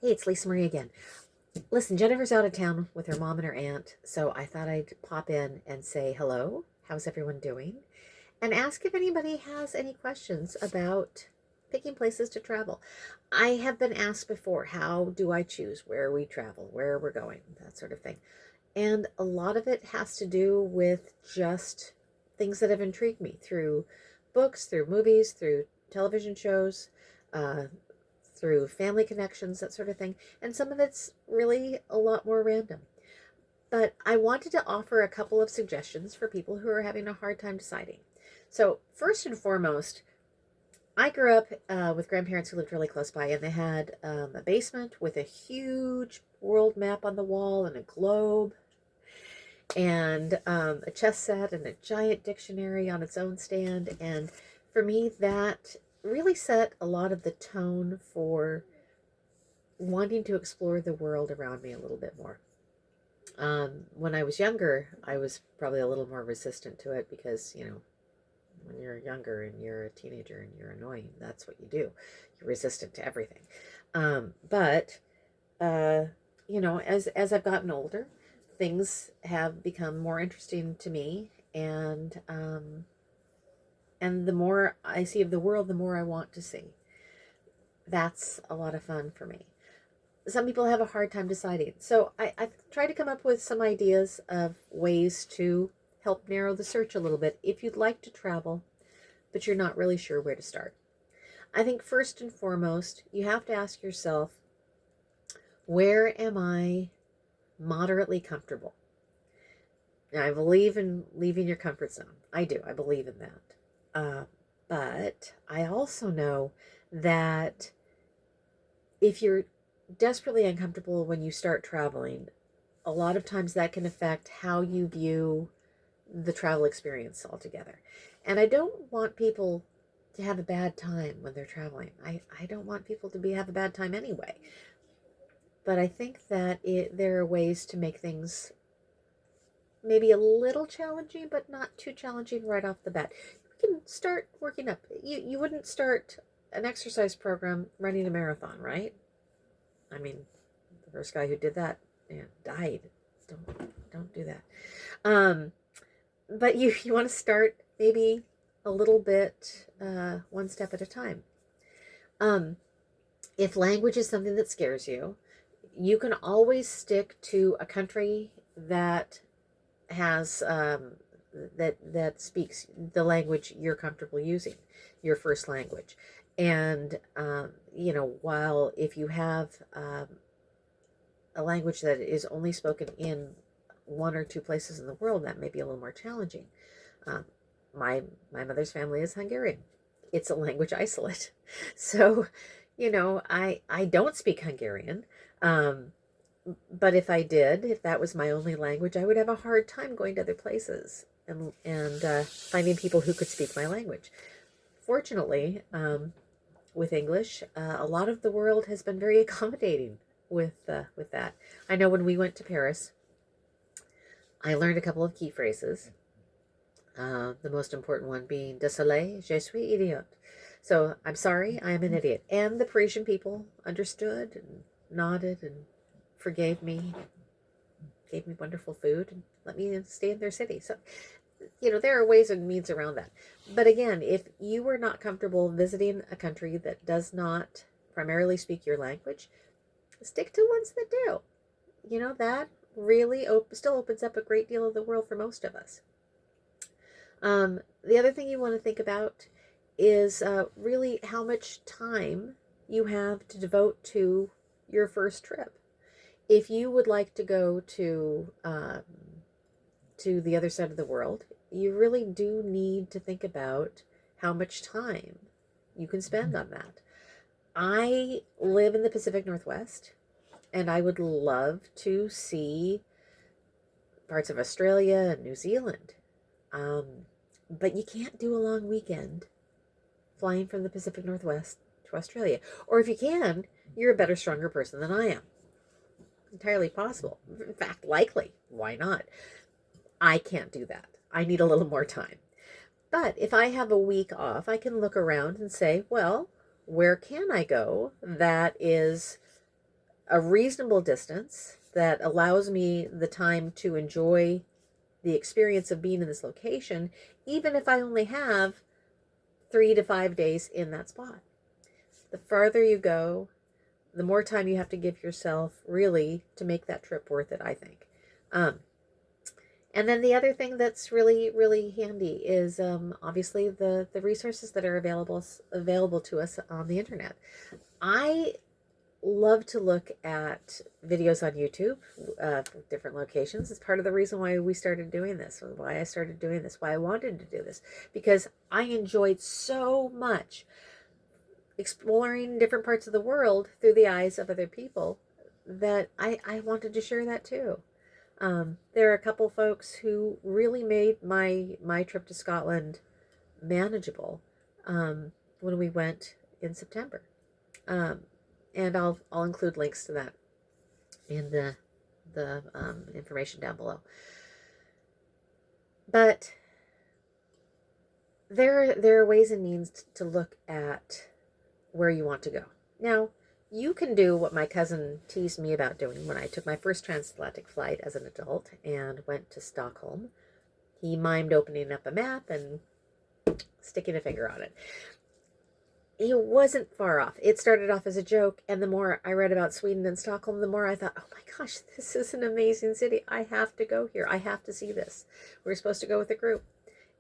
Hey, it's Lisa Marie again. Listen, Jennifer's out of town with her mom and her aunt, so I thought I'd pop in and say hello. How's everyone doing? And ask if anybody has any questions about picking places to travel. I have been asked before, how do I choose where we travel, where we're going, that sort of thing. And a lot of it has to do with just things that have intrigued me through books, through movies, through television shows, uh, through family connections, that sort of thing. And some of it's really a lot more random. But I wanted to offer a couple of suggestions for people who are having a hard time deciding. So, first and foremost, I grew up with grandparents who lived really close by, and they had a basement with a huge world map on the wall and a globe and a chess set and a giant dictionary on its own stand. And for me, that really set a lot of the tone for wanting to explore the world around me a little bit more. When I was younger, I was probably a little more resistant to it because, when you're younger and you're a teenager and you're annoying, that's what you do. You're resistant to everything. But as I've gotten older, things have become more interesting to me, and the more I see of the world, the more I want to see. That's a lot of fun for me. Some people have a hard time deciding. So I try to come up with some ideas of ways to help narrow the search a little bit if you'd like to travel, but you're not really sure where to start. I think first and foremost, you have to ask yourself, where am I moderately comfortable? Now, I believe in leaving your comfort zone. I do. I believe in that. But I also know that if you're desperately uncomfortable when you start traveling, a lot of times that can affect how you view the travel experience altogether. And I don't want people to have a bad time when they're traveling. I don't want people to have a bad time anyway. But I think that there are ways to make things maybe a little challenging, but not too challenging right off the bat. You can start working up. You wouldn't start an exercise program running a marathon, right? I mean, the first guy who did that, died. Don't do that. But you want to start maybe a little bit, one step at a time. If language is something that scares you, you can always stick to a country that has that speaks the language you're comfortable using, your first language. And while if you have a language that is only spoken in one or two places in the world, that may be a little more challenging. My mother's family is Hungarian. It's a language isolate. So, I don't speak Hungarian. But if I did, if that was my only language, I would have a hard time going to other places and finding people who could speak my language. Fortunately, with English, a lot of the world has been very accommodating with that. I know when we went to Paris, I learned a couple of key phrases. The most important one being "Désolé, je suis idiot." So I'm sorry, I am an idiot. And the Parisian people understood and nodded and forgave me, gave me wonderful food, and let me stay in their city. So, there are ways and means around that. But again, if you were not comfortable visiting a country that does not primarily speak your language, stick to ones that do. That really still opens up a great deal of the world for most of us. The other thing you want to think about is really how much time you have to devote to your first trip. If you would like to go to the other side of the world, you really do need to think about how much time you can spend on that. I live in the Pacific Northwest, and I would love to see parts of Australia and New Zealand. But you can't do a long weekend flying from the Pacific Northwest to Australia. Or if you can, you're a better, stronger person than I am. Entirely possible. In fact, likely. Why not? I can't do that. I need a little more time. But if I have a week off, I can look around and say, well, where can I go that is a reasonable distance that allows me the time to enjoy the experience of being in this location, even if I only have 3 to 5 days in that spot. The farther you go, the more time you have to give yourself really to make that trip worth it, I think. And then the other thing that's really, really handy is obviously the resources that are available to us on the internet. I love to look at videos on YouTube, different locations. It's part of the reason why we started doing this, why I started doing this, why I wanted to do this, because I enjoyed so much exploring different parts of the world through the eyes of other people that I wanted to share that too. There are a couple folks who really made my trip to Scotland manageable when we went in September. And I'll include links to that in the information down below. But there are ways and means to look at where you want to go. Now, you can do what my cousin teased me about doing when I took my first transatlantic flight as an adult and went to Stockholm. He mimed opening up a map and sticking a finger on it. He wasn't far off. It started off as a joke, and the more I read about Sweden and Stockholm, the more I thought, oh my gosh, this is an amazing city. I have to go here. I have to see this. We were supposed to go with a group.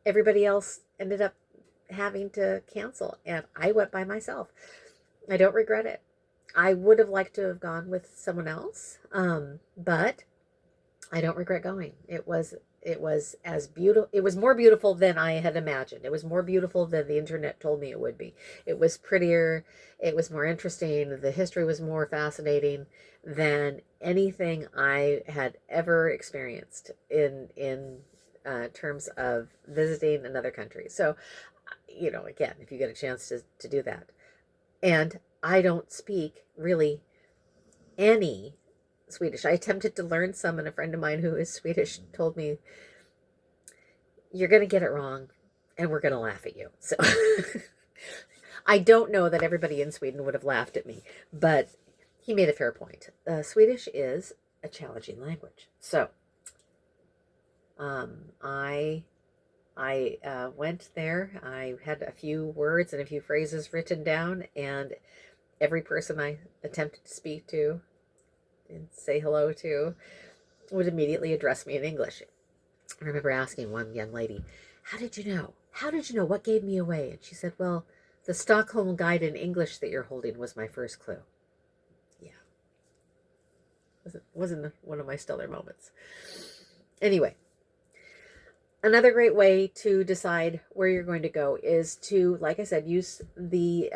Everybody else ended up having to cancel, and I went by myself. I don't regret it. I would have liked to have gone with someone else, but I don't regret going. It was as beautiful. It was more beautiful than I had imagined. It was more beautiful than the internet told me it would be. It was prettier. It was more interesting. The history was more fascinating than anything I had ever experienced in terms of visiting another country. So, again, if you get a chance to do that. And I don't speak really any Swedish. I attempted to learn some, and a friend of mine who is Swedish told me, you're going to get it wrong, and we're going to laugh at you. So I don't know that everybody in Sweden would have laughed at me, but he made a fair point. Swedish is a challenging language. So I went there. I had a few words and a few phrases written down, and every person I attempted to speak to and say hello to would immediately address me in English. I remember asking one young lady, how did you know? How did you know? What gave me away? And she said, well, the Stockholm Guide in English that you're holding was my first clue. Yeah. Wasn't one of my stellar moments. Anyway, another great way to decide where you're going to go is to, like I said, use the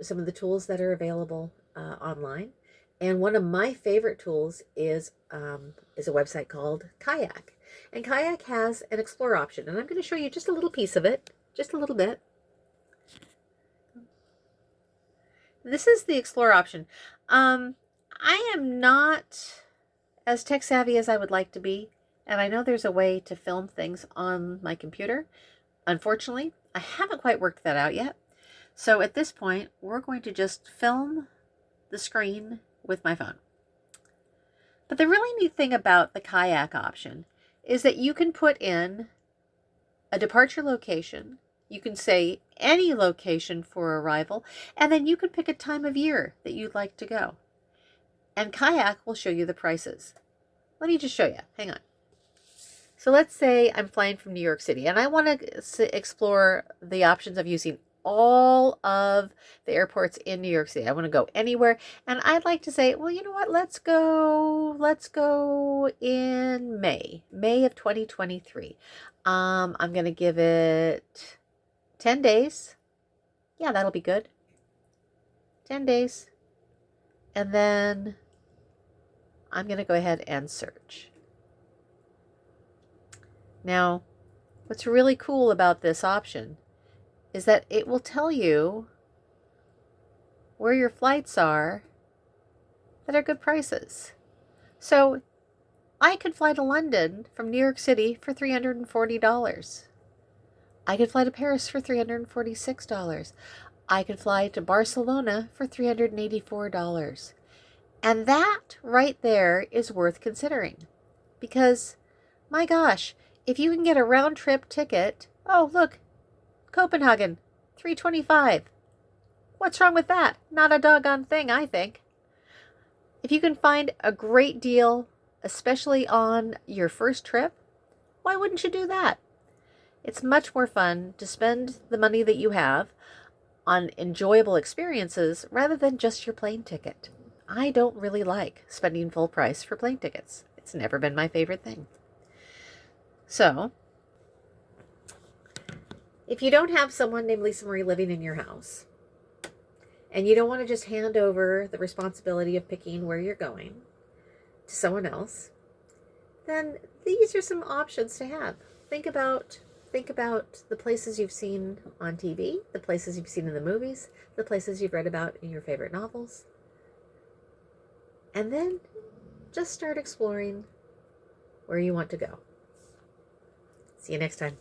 some of the tools that are available online. And one of my favorite tools is a website called Kayak. And Kayak has an explore option. And I'm going to show you just a little piece of it, just a little bit. This is the explore option. I am not as tech savvy as I would like to be. And I know there's a way to film things on my computer. Unfortunately, I haven't quite worked that out yet. So at this point, we're going to just film the screen with my phone. But the really neat thing about the Kayak option is that you can put in a departure location. You can say any location for arrival, and then you can pick a time of year that you'd like to go. And Kayak will show you the prices. Let me just show you. Hang on. So let's say I'm flying from New York City, and I want to explore the options of using all of the airports in New York City. I want to go anywhere, and I'd like to say, well, you know what? Let's go in May of 2023. I'm going to give it 10 days. Yeah, that'll be good. 10 days. And then I'm going to go ahead and search. Now, what's really cool about this option is that it will tell you where your flights are that are good prices. So I could fly to London from New York City for $340. I could fly to Paris for $346. I could fly to Barcelona for $384. And that right there is worth considering. Because, my gosh, if you can get a round trip ticket, oh, look, Copenhagen, 325. What's wrong with that? Not a doggone thing, I think. If you can find a great deal, especially on your first trip, why wouldn't you do that? It's much more fun to spend the money that you have on enjoyable experiences rather than just your plane ticket. I don't really like spending full price for plane tickets. It's never been my favorite thing. So, if you don't have someone named Lisa Marie living in your house, and you don't want to just hand over the responsibility of picking where you're going to someone else, then these are some options to have. Think about the places you've seen on TV, the places you've seen in the movies, the places you've read about in your favorite novels. And then just start exploring where you want to go. See you next time.